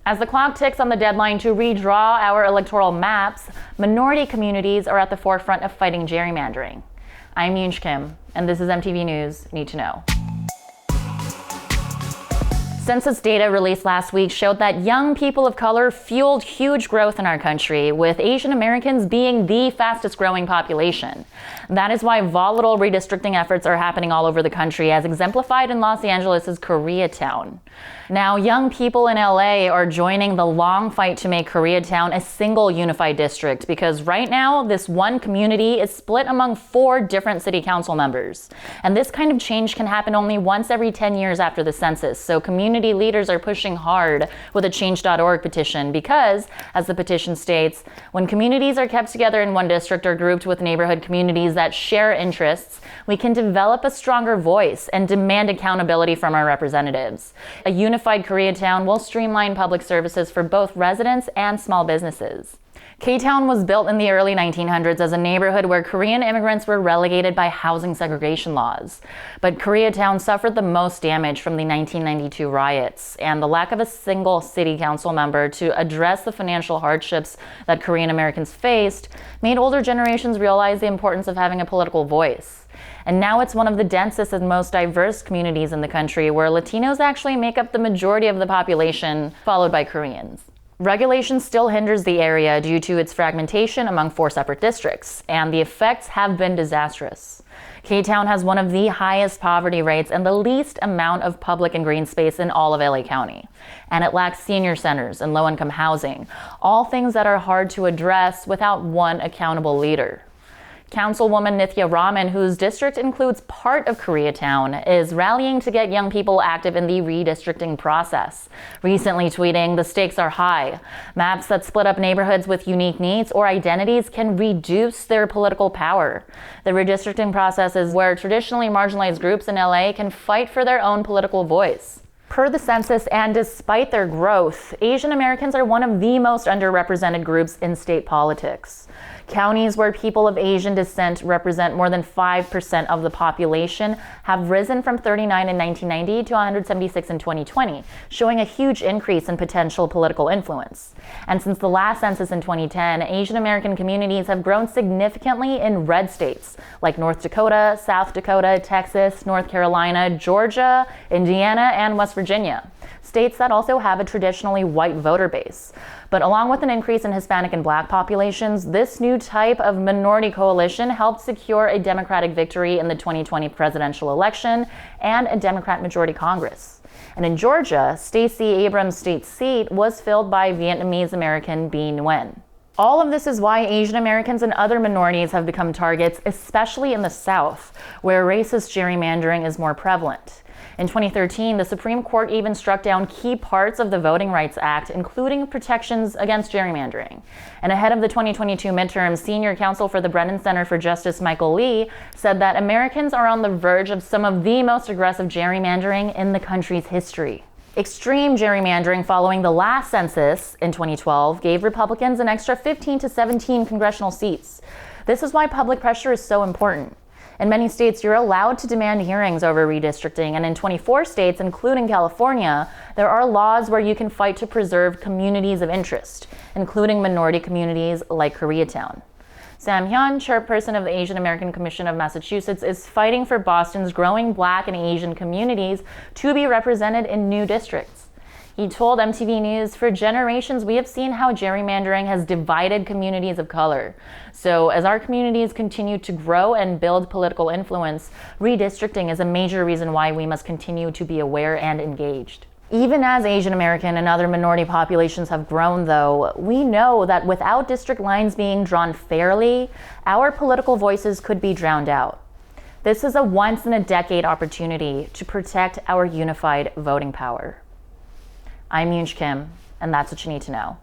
As the clock ticks on the deadline to redraw our electoral maps, minority communities are at the forefront of fighting gerrymandering. I'm Yoonj Kim, and this is MTV News Need to Know. Census data released last week showed that young people of color fueled huge growth in our country, with Asian Americans being the fastest growing population. That is why volatile redistricting efforts are happening all over the country, as exemplified in Los Angeles' Koreatown. Now, young people in LA are joining the long fight to make Koreatown a single unified district, because right now, this one community is split among 4 different city council members. And this kind of change can happen only once every 10 years after the census, so community leaders are pushing hard with a change.org petition because, as the petition states, when communities are kept together in one district or grouped with neighborhood communities that share interests, we can develop a stronger voice and demand accountability from our representatives. A unified Koreatown will streamline public services for both residents and small businesses. K-Town was built in the early 1900s as a neighborhood where Korean immigrants were relegated by housing segregation laws. But Koreatown suffered the most damage from the 1992 riots, and the lack of a single city council member to address the financial hardships that Korean Americans faced made older generations realize the importance of having a political voice. And now it's one of the densest and most diverse communities in the country, where Latinos actually make up the majority of the population, followed by Koreans. Regulation still hinders the area due to its fragmentation among 4 separate districts, and the effects have been disastrous. K-Town has one of the highest poverty rates and the least amount of public and green space in all of LA County. And it lacks senior centers and low-income housing, all things that are hard to address without one accountable leader. Councilwoman Nithya Raman, whose district includes part of Koreatown, is rallying to get young people active in the redistricting process, recently tweeting, "The stakes are high. Maps that split up neighborhoods with unique needs or identities can reduce their political power. The redistricting process is where traditionally marginalized groups in LA can fight for their own political voice." Per the census, and despite their growth, Asian Americans are one of the most underrepresented groups in state politics. Counties where people of Asian descent represent more than 5% of the population have risen from 39 in 1990 to 176 in 2020, showing a huge increase in potential political influence. And since the last census in 2010, Asian American communities have grown significantly in red states like North Dakota, South Dakota, Texas, North Carolina, Georgia, Indiana, and West Virginia, states that also have a traditionally white voter base. But along with an increase in Hispanic and Black populations, this new type of minority coalition helped secure a Democratic victory in the 2020 presidential election and a Democrat majority Congress. And in Georgia, Stacey Abrams' state seat was filled by Vietnamese American Binh Nguyen. All of this is why Asian Americans and other minorities have become targets, especially in the South, where racist gerrymandering is more prevalent. In 2013, the Supreme Court even struck down key parts of the Voting Rights Act, including protections against gerrymandering. And ahead of the 2022 midterms, senior counsel for the Brennan Center for Justice Michael Lee said that Americans are on the verge of some of the most aggressive gerrymandering in the country's history. Extreme gerrymandering following the last census in 2012 gave Republicans an extra 15 to 17 congressional seats. This is why public pressure is so important. In many states, you're allowed to demand hearings over redistricting, and in 24 states, including California, there are laws where you can fight to preserve communities of interest, including minority communities like Koreatown. Sam Hyun, chairperson of the Asian American Commission of Massachusetts, is fighting for Boston's growing Black and Asian communities to be represented in new districts. He told MTV News, "For generations, we have seen how gerrymandering has divided communities of color. So as our communities continue to grow and build political influence, redistricting is a major reason why we must continue to be aware and engaged." Even as Asian American and other minority populations have grown, though, we know that without district lines being drawn fairly, our political voices could be drowned out. This is a once-in-a-decade opportunity to protect our unified voting power. I'm Yoonj Kim, and that's what you need to know.